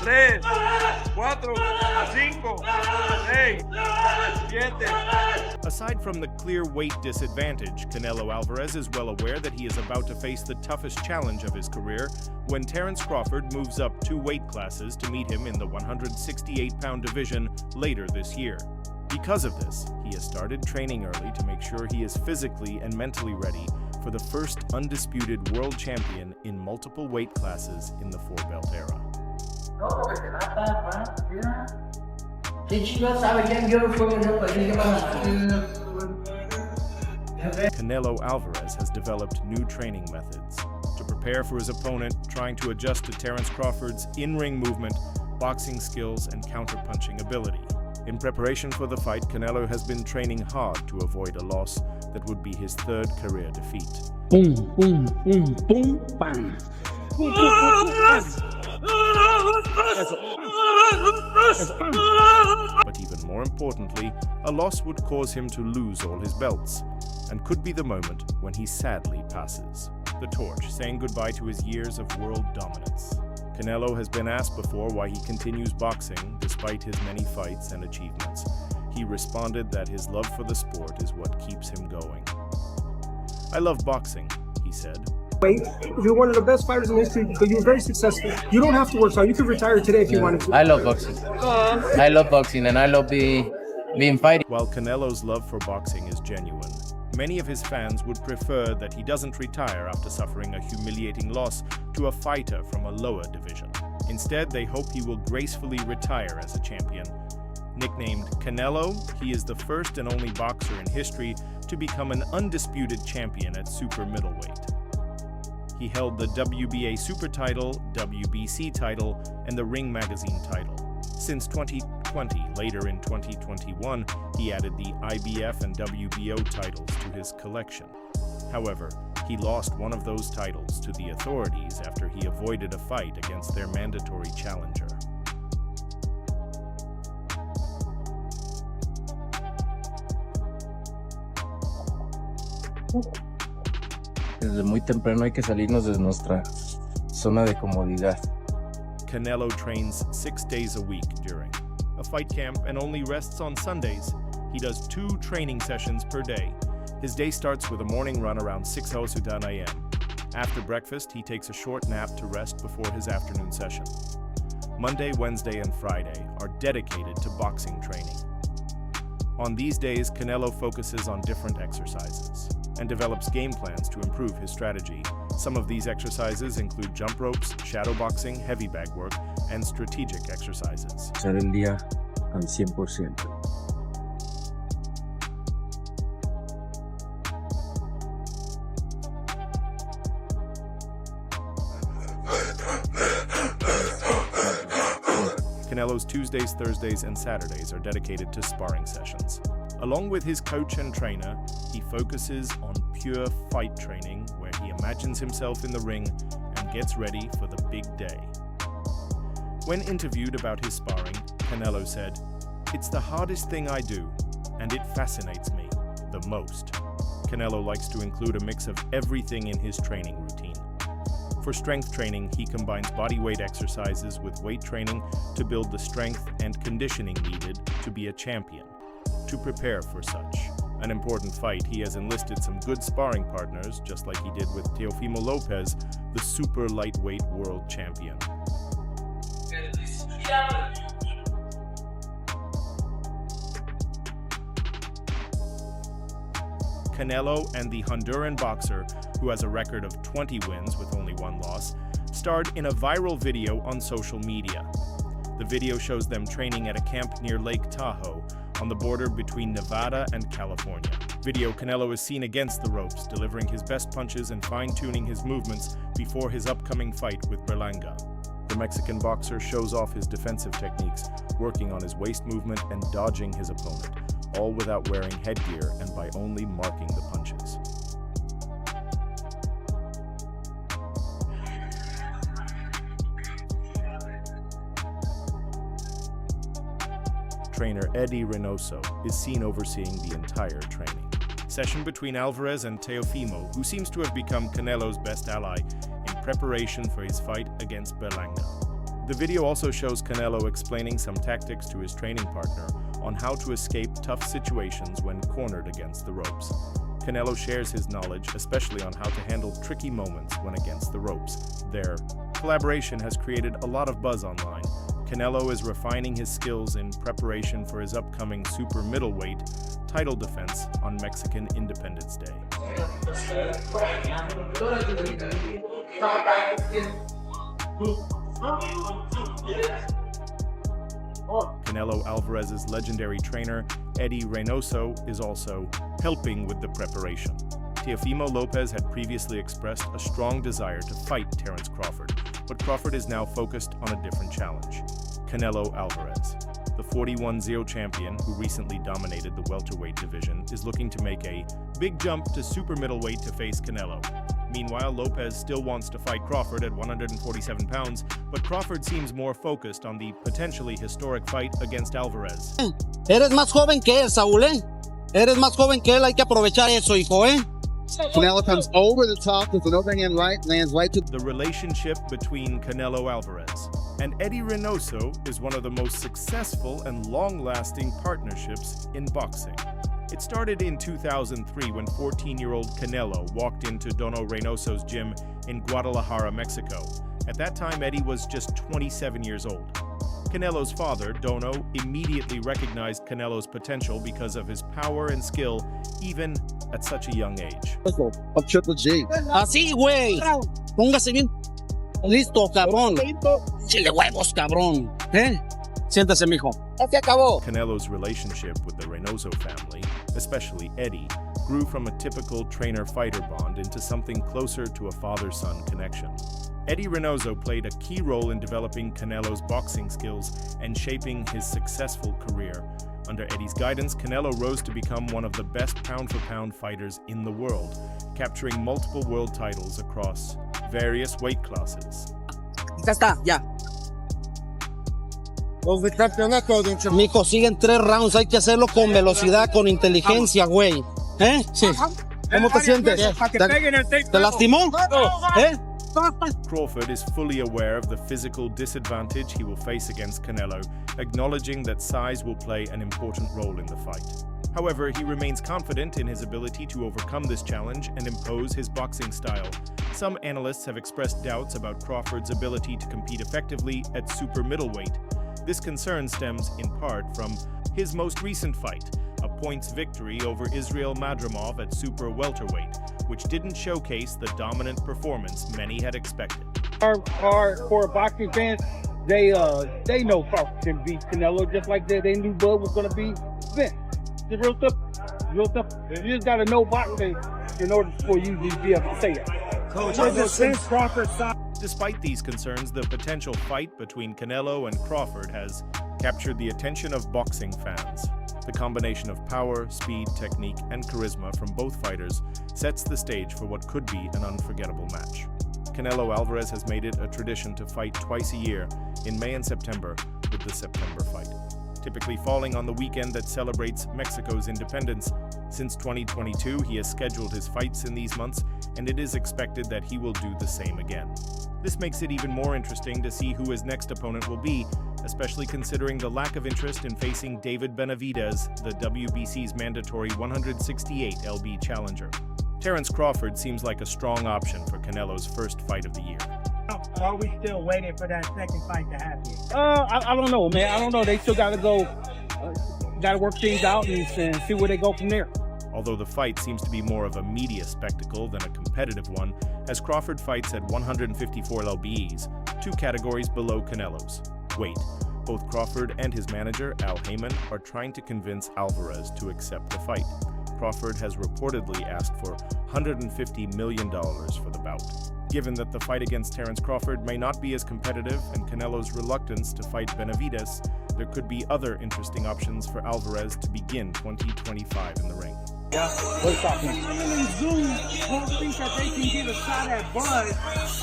3, 4, 5, 6, 7. Aside from the clear weight disadvantage, Canelo Alvarez is well aware that he is about to face the toughest challenge of his career when Terence Crawford moves up 2 weight classes to meet him in the 168-pound division later this year. Because of this, he has started training early to make sure he is physically and mentally ready for the first undisputed world champion in multiple weight classes in the 4-belt era. Canelo Alvarez has developed new training methods to prepare for his opponent, trying to adjust to Terence Crawford's in-ring movement, boxing skills, and counter-punching ability. In preparation for the fight, Canelo has been training hard to avoid a loss that would be his 3rd career defeat. Boom, boom, boom, boom, bang. Boom, boom, boom, But even more importantly, a loss would cause him to lose all his belts, and could be the moment when he sadly passes the torch, saying goodbye to his years of world dominance. Canelo has been asked before why he continues boxing despite his many fights and achievements. He responded that his love for the sport is what keeps him going. "I love boxing," he said. You're one of the best fighters in history, but you're very successful. You don't have to work, so you could retire today if you wanted to. I love boxing. I love boxing, and I love being fighting. While Canelo's love for boxing is genuine, many of his fans would prefer that he doesn't retire after suffering a humiliating loss to a fighter from a lower division. Instead, they hope he will gracefully retire as a champion. Nicknamed Canelo, he is the first and only boxer in history to become an undisputed champion at super middleweight. He held the WBA Super title, WBC title, and the Ring Magazine title. Since 2020, later in 2021, he added the IBF and WBO titles to his collection. However, he lost one of those titles to the authorities after he avoided a fight against their mandatory challenger. Desde muy temprano hay que salirnos de nuestra zona de comodidad. Canelo trains 6 days a week during a fight camp and only rests on Sundays. He does 2 training sessions per day. His day starts with a morning run around 6:09 a.m. After breakfast, he takes a short nap to rest before his afternoon session. Monday, Wednesday, and Friday are dedicated to boxing training. On these days, Canelo focuses on different exercises and develops game plans to improve his strategy. Some of these exercises include jump ropes, shadow boxing, heavy bag work, and strategic exercises. Hacer el día al 100%. Canelo's Tuesdays, Thursdays, and Saturdays are dedicated to sparring sessions. Along with his coach and trainer, he focuses on pure fight training, where he imagines himself in the ring and gets ready for the big day. When interviewed about his sparring, Canelo said, "It's the hardest thing I do, and it fascinates me the most." Canelo likes to include a mix of everything in his training routine. For strength training, he combines bodyweight exercises with weight training to build the strength and conditioning needed to be a champion. To prepare for such an important fight, he has enlisted some good sparring partners, just like he did with Teofimo Lopez, the super lightweight world champion. Canelo and the Honduran boxer, who has a record of 20 wins with only 1 loss, starred in a viral video on social media. The video shows them training at a camp near Lake Tahoe, on the border between Nevada and California. Video Canelo is seen against the ropes, delivering his best punches and fine-tuning his movements before his upcoming fight with Berlanga. The Mexican boxer shows off his defensive techniques, working on his waist movement and dodging his opponent, all without wearing headgear and by only marking the punches. Trainer Eddie Reynoso is seen overseeing the entire training session between Alvarez and Teofimo, who seems to have become Canelo's best ally in preparation for his fight against Berlanga. The video also shows Canelo explaining some tactics to his training partner on how to escape tough situations when cornered against the ropes. Canelo shares his knowledge, especially on how to handle tricky moments when against the ropes. Their collaboration has created a lot of buzz online. Canelo is refining his skills in preparation for his upcoming super middleweight title defense on Mexican Independence Day. Canelo Alvarez's legendary trainer, Eddie Reynoso, is also helping with the preparation. Teofimo Lopez had previously expressed a strong desire to fight Terence Crawford, but Crawford is now focused on a different challenge. Canelo Alvarez, the 41-0 champion who recently dominated the welterweight division, is looking to make a big jump to super middleweight to face Canelo. Meanwhile, Lopez still wants to fight Crawford at 147 pounds, but Crawford seems more focused on the potentially historic fight against Alvarez. Eres más joven que él, Saúl, ¿eh? Eres más joven que él, hay que aprovechar eso, hijo, ¿eh? Canelo comes over the top with an overhand right, lands right to The relationship between Canelo Alvarez and Eddie Reynoso is one of the most successful and long-lasting partnerships in boxing. It started in 2003 when 14-year-old Canelo walked into Dono Reynoso's gym in Guadalajara, Mexico. At that time, Eddie was just 27 years old. Canelo's father, Dono, immediately recognized Canelo's potential because of his power and skill, even at such a young age. of Triple G. Así, güey. Póngase bien. Listo, cabrón. Chile huevos, cabrón. ¿Eh? Siéntase, mijo. Ya se acabó. Canelo's relationship with the Reynoso family, especially Eddie, grew from a typical trainer-fighter bond into something closer to a father-son connection. Eddie Reynoso played a key role in developing Canelo's boxing skills and shaping his successful career. Under Eddie's guidance, Canelo rose to become one of the best pound-for-pound fighters in the world, capturing multiple world titles across various weight classes. Ya está, ya. Mijo, siguen 3 rounds. Hay que hacerlo con velocidad, con inteligencia, güey. ¿Eh? Sí. ¿Cómo te sientes? ¿Te lastimó? ¿Eh? Crawford is fully aware of the physical disadvantage he will face against Canelo, acknowledging that size will play an important role in the fight. However, he remains confident in his ability to overcome this challenge and impose his boxing style. Some analysts have expressed doubts about Crawford's ability to compete effectively at super middleweight. This concern stems in part from his most recent fight, a points victory over Israel Madrimov at super welterweight, which didn't showcase the dominant performance many had expected. For boxing fans, they know Crawford can beat Canelo just like they knew Bud was gonna be Vince. It's real simple. Real simple. You just gotta know boxing in order for you to be able to say it. Despite these concerns, the potential fight between Canelo and Crawford has captured the attention of boxing fans. The combination of power, speed, technique, and charisma from both fighters sets the stage for what could be an unforgettable match. Canelo Alvarez has made it a tradition to fight twice a year, in May and September, with the September fight, typically falling on the weekend that celebrates Mexico's independence. Since 2022, he has scheduled his fights in these months, and it is expected that he will do the same again. This makes it even more interesting to see who his next opponent will be, especially considering the lack of interest in facing David Benavidez, the WBC's mandatory 168 LB challenger. Terence Crawford seems like a strong option for Canelo's first fight of the year. Are we still waiting for that second fight to happen? I don't know, man. I don't know. They still gotta go, gotta work things out and see where they go from there. Although the fight seems to be more of a media spectacle than a competitive one, as Crawford fights at 154 lbs, 2 categories below Canelo's weight. Both Crawford and his manager, Al Heyman, are trying to convince Alvarez to accept the fight. Crawford has reportedly asked for $150 million for the bout. Given that the fight against Terence Crawford may not be as competitive and Canelo's reluctance to fight Benavidez, there could be other interesting options for Alvarez to begin 2025 in the ring. Zoom won't think that they can get a shot at Bud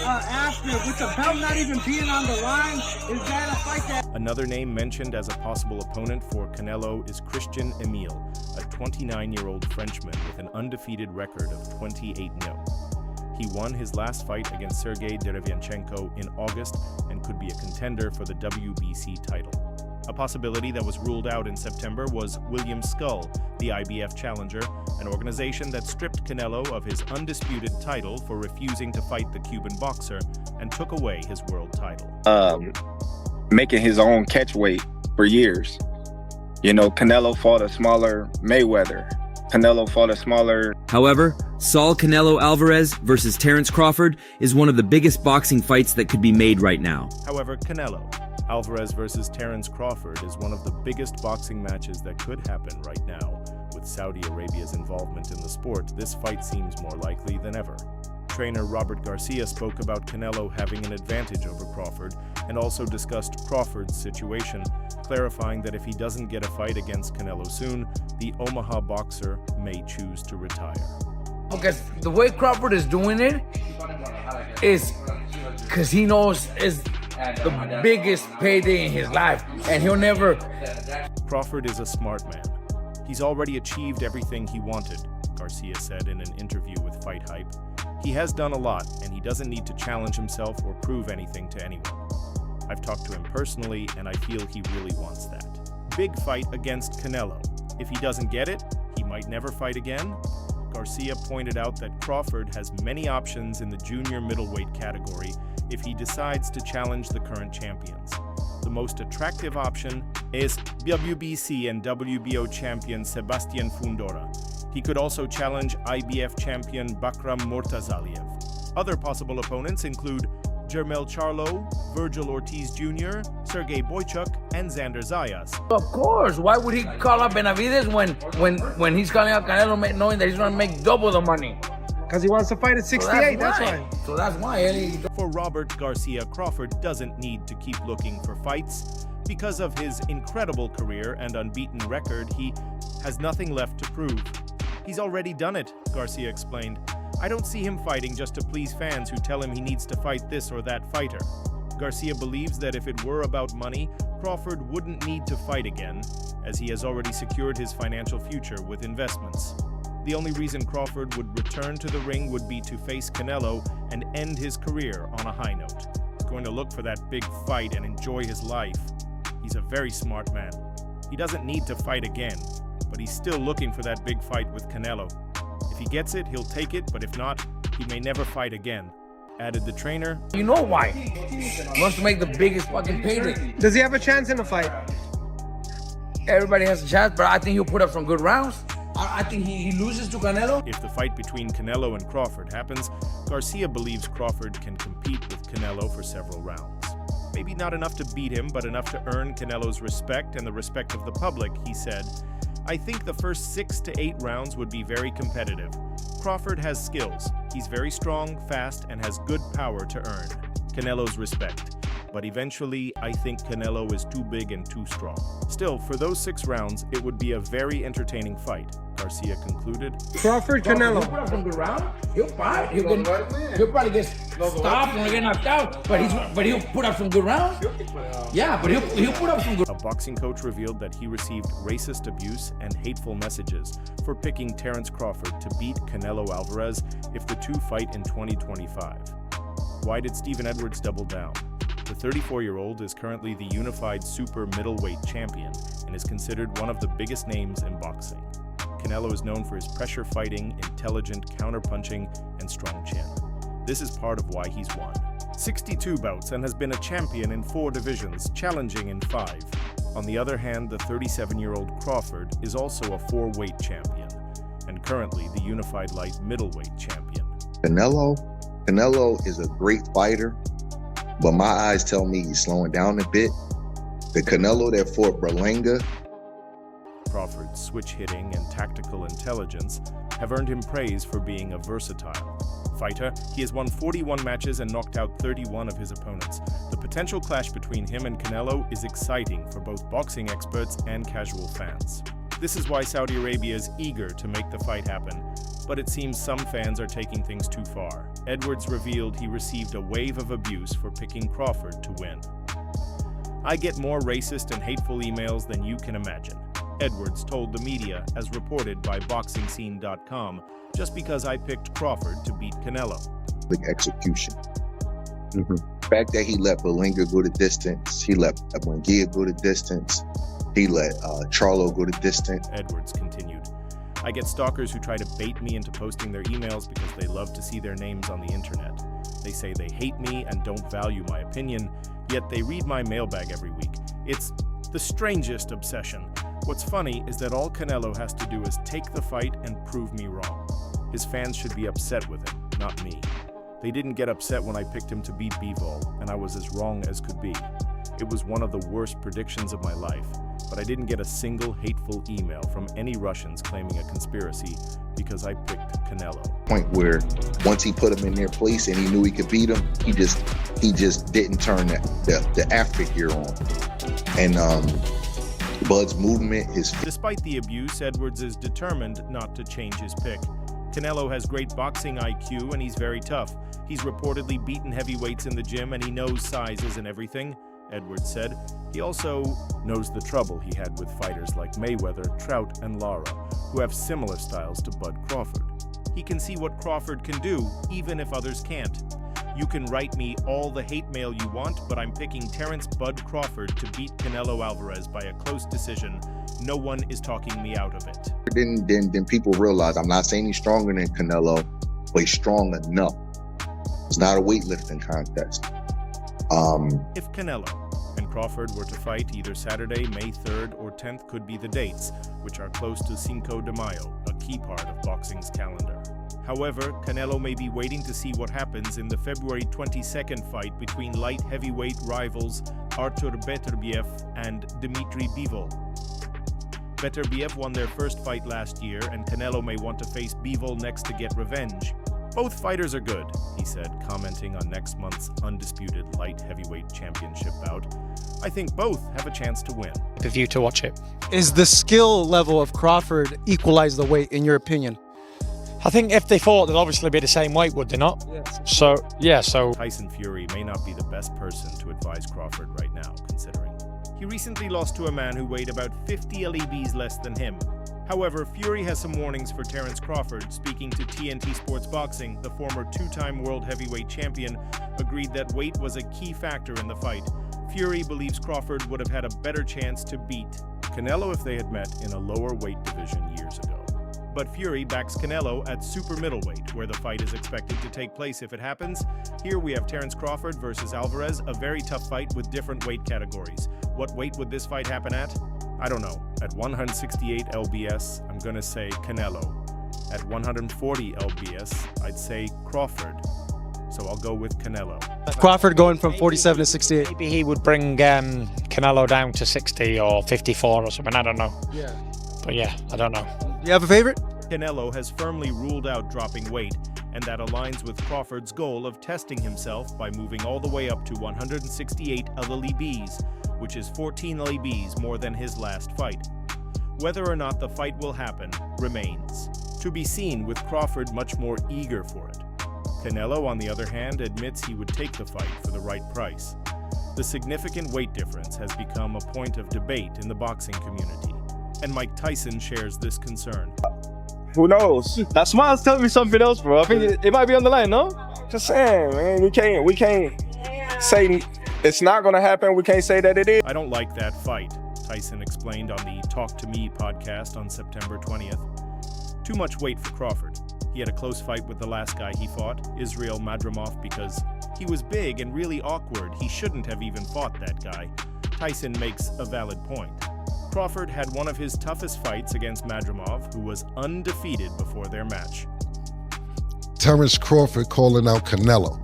after, with the belt not even being on the line. Is that a fight that... Another name mentioned as a possible opponent for Canelo is Christian Emile, a 29-year-old Frenchman with an undefeated record of 28-0. He won his last fight against Sergey Derevianchenko in August and could be a contender for the WBC title. A possibility that was ruled out in September was William Skull, the IBF challenger, an organization that stripped Canelo of his undisputed title for refusing to fight the Cuban boxer and took away his world title. Making his own catch weight for years. You know, Canelo fought a smaller Mayweather. Canelo fought a smaller... However, Saul Canelo Alvarez versus Terence Crawford is one of the biggest boxing fights that could be made right now. However, Canelo Alvarez versus Terence Crawford is one of the biggest boxing matches that could happen right now. With Saudi Arabia's involvement in the sport, this fight seems more likely than ever. Trainer Robert Garcia spoke about Canelo having an advantage over Crawford and also discussed Crawford's situation, clarifying that if he doesn't get a fight against Canelo soon, the Omaha boxer may choose to retire. Because the way Crawford is doing it is because he knows it's the biggest payday in his life, and he'll never... Crawford is a smart man. He's already achieved everything he wanted, Garcia said in an interview with Fight Hype. He has done a lot, and he doesn't need to challenge himself or prove anything to anyone. I've talked to him personally, and I feel he really wants that. Big fight against Canelo. If he doesn't get it, he might never fight again. Garcia pointed out that Crawford has many options in the junior middleweight category if he decides to challenge the current champions. The most attractive option is WBC and WBO champion Sebastian Fundora. He could also challenge IBF champion Bakram Murtazaliev. Other possible opponents include Jermel Charlo, Virgil Ortiz Jr., Sergey Boychuk, and Xander Zayas. Of course, why would he call out Benavidez when he's calling out Canelo knowing that he's going to make double the money? Because he wants to fight at 68, that's why. So that's why. For Robert Garcia, Crawford doesn't need to keep looking for fights. Because of his incredible career and unbeaten record, he has nothing left to prove. He's already done it, Garcia explained. I don't see him fighting just to please fans who tell him he needs to fight this or that fighter. Garcia believes that if it were about money, Crawford wouldn't need to fight again, as he has already secured his financial future with investments. The only reason Crawford would return to the ring would be to face Canelo and end his career on a high note. He's going to look for that big fight and enjoy his life. He's a very smart man. He doesn't need to fight again, but he's still looking for that big fight with Canelo. If he gets it, he'll take it, but if not, he may never fight again, added the trainer. You know why? He wants to make the biggest fucking payday. Does he have a chance in the fight? Everybody has a chance, but I think he'll put up some good rounds. I think he loses to Canelo. If the fight between Canelo and Crawford happens, Garcia believes Crawford can compete with Canelo for several rounds. Maybe not enough to beat him, but enough to earn Canelo's respect and the respect of the public, he said. I think the first 6 to 8 rounds would be very competitive. Crawford has skills. He's very strong, fast, and has good power to earn Canelo's respect. But eventually, I think Canelo is too big and too strong. Still, for those 6 rounds, it would be a very entertaining fight, Garcia concluded. Crawford, Canelo. He'll put up some good rounds. He'll fight. He'll probably get stopped and get knocked out, but he'll put up some good rounds. Yeah, but he'll put up some good. A boxing coach revealed that he received racist abuse and hateful messages for picking Terence Crawford to beat Canelo Alvarez if the two fight in 2025. Why did Stephen Edwards double down? The 34-year-old is currently the unified super middleweight champion and is considered one of the biggest names in boxing. Canelo is known for his pressure fighting, intelligent counterpunching, and strong chin. This is part of why he's won 62 bouts and has been a champion in 4 divisions, challenging in 5. On the other hand, the 37-year-old Crawford is also a 4-weight champion and currently the unified light middleweight champion. Canelo is a great fighter, but my eyes tell me he's slowing down a bit. The Canelo that fought Berlanga. Crawford's switch hitting and tactical intelligence have earned him praise for being a versatile fighter. He has won 41 matches and knocked out 31 of his opponents. The potential clash between him and Canelo is exciting for both boxing experts and casual fans. This is why Saudi Arabia is eager to make the fight happen, but it seems some fans are taking things too far. Edwards revealed he received a wave of abuse for picking Crawford to win. I get more racist and hateful emails than you can imagine, Edwards told the media, as reported by BoxingScene.com, just because I picked Crawford to beat Canelo. the execution. The fact that he let Berlinger go the distance, he let Munguia go the distance, he let Charlo go the distance. Edwards continued. I get stalkers who try to bait me into posting their emails because they love to see their names on the internet. They say they hate me and don't value my opinion, yet they read my mailbag every week. It's the strangest obsession. What's funny is that all Canelo has to do is take the fight and prove me wrong. His fans should be upset with him, not me. They didn't get upset when I picked him to beat Bivol, and I was as wrong as could be. It was one of the worst predictions of my life, but I didn't get a single hateful email from any Russians claiming a conspiracy because I picked Canelo. Point where once he put him in their place and he knew he could beat him, he just didn't turn the after gear on. And Bud's movement, Despite the abuse, Edwards is determined not to change his pick. Canelo has great boxing IQ and he's very tough. He's reportedly beaten heavyweights in the gym and he knows size isn't everything, Edwards said. He also knows the trouble he had with fighters like Mayweather, Trout, and Lara, who have similar styles to Bud Crawford. He can see what Crawford can do, even if others can't. You can write me all the hate mail you want, but I'm picking Terence Bud Crawford to beat Canelo Alvarez by a close decision. No one is talking me out of it. Then people realize I'm not saying he's stronger than Canelo, but he's strong enough. It's not a weightlifting contest. If Canelo and Crawford were to fight, either Saturday, May 3rd or 10th could be the dates, which are close to Cinco de Mayo, a key part of boxing's calendar. However, Canelo may be waiting to see what happens in the February 22nd fight between light heavyweight rivals Artur Beterbiev and Dmitry Bivol. Beterbiev won their first fight last year, and Canelo may want to face Bivol next to get revenge. Both fighters are good, he said, commenting on next month's undisputed light heavyweight championship bout. I think both have a chance to win. The view to watch it. Is the skill level of Crawford equalize the weight, in your opinion? I think if they fought, they'd obviously be the same weight, would they not? Yes. So Tyson Fury may not be the best person to advise Crawford right now, considering he recently lost to a man who weighed about 50 lbs less than him. However, Fury has some warnings for Terence Crawford. Speaking to TNT Sports Boxing, the former two-time world heavyweight champion agreed that weight was a key factor in the fight. Fury believes Crawford would have had a better chance to beat Canelo if they had met in a lower weight division years ago. But Fury backs Canelo at super middleweight, where the fight is expected to take place if it happens. Here we have Terence Crawford versus Alvarez, a very tough fight with different weight categories. What weight would this fight happen at? I don't know. At 168 lbs, I'm gonna say Canelo. At 140 lbs, I'd say Crawford. So I'll go with Canelo. Crawford going from 47 to 68. maybe he would bring Canelo down to 60 or 54 or something. I don't know. Yeah. But yeah, I don't know. You have a favorite? Canelo has firmly ruled out dropping weight, and that aligns with Crawford's goal of testing himself by moving all the way up to 168 lbs, which is 14 lbs more than his last fight. Whether or not the fight will happen remains to be seen, with Crawford much more eager for it. Canelo, on the other hand, admits he would take the fight for the right price. The significant weight difference has become a point of debate in the boxing community, and Mike Tyson shares this concern. Who knows? That smile's telling me something else, bro. I think it might be on the line, no? Just saying, man. We can't say it's not gonna happen. We can't say that it is. I don't like that fight, Tyson explained on the Talk to Me podcast on September 20th. Too much weight for Crawford. He had a close fight with the last guy he fought, Israel Madrimov, because he was big and really awkward. He shouldn't have even fought that guy. Tyson makes a valid point. Crawford had one of his toughest fights against Madrimov, who was undefeated before their match. Terence Crawford calling out Canelo.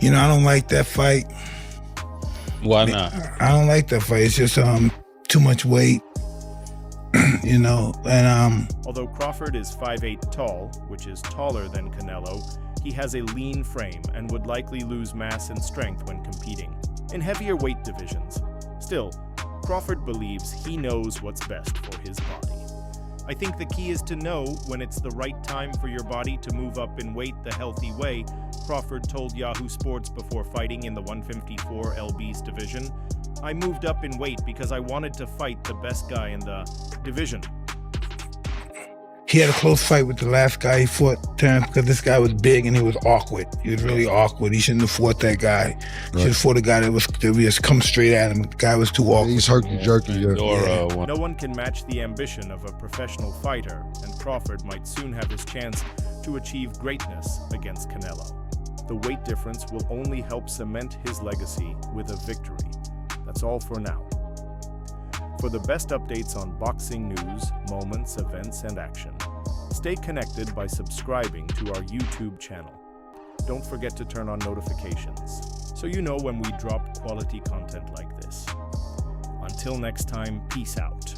You know, I don't like that fight. Why not? I don't like that fight. It's just too much weight. You know, and although Crawford is 5'8" tall, which is taller than Canelo, he has a lean frame and would likely lose mass and strength when competing in heavier weight divisions. Still, Crawford believes he knows what's best for his body. I think the key is to know when it's the right time for your body to move up in weight the healthy way, Crawford told Yahoo Sports before fighting in the 154 lbs division. I moved up in weight because I wanted to fight the best guy in the division. he had a close fight with the last guy he fought, Terrence, because this guy was big and he was awkward. He was really awkward. He shouldn't have fought that guy. He should have fought a guy that was just come straight at him. The guy was too awkward. He's herky-jerky. No one can match the ambition of a professional fighter, and Crawford might soon have his chance to achieve greatness against Canelo. The weight difference will only help cement his legacy with a victory. That's all for now. For the best updates on boxing news, moments, events, and action, stay connected by subscribing to our YouTube channel. Don't forget to turn on notifications so you know when we drop quality content like this. Until next time, peace out.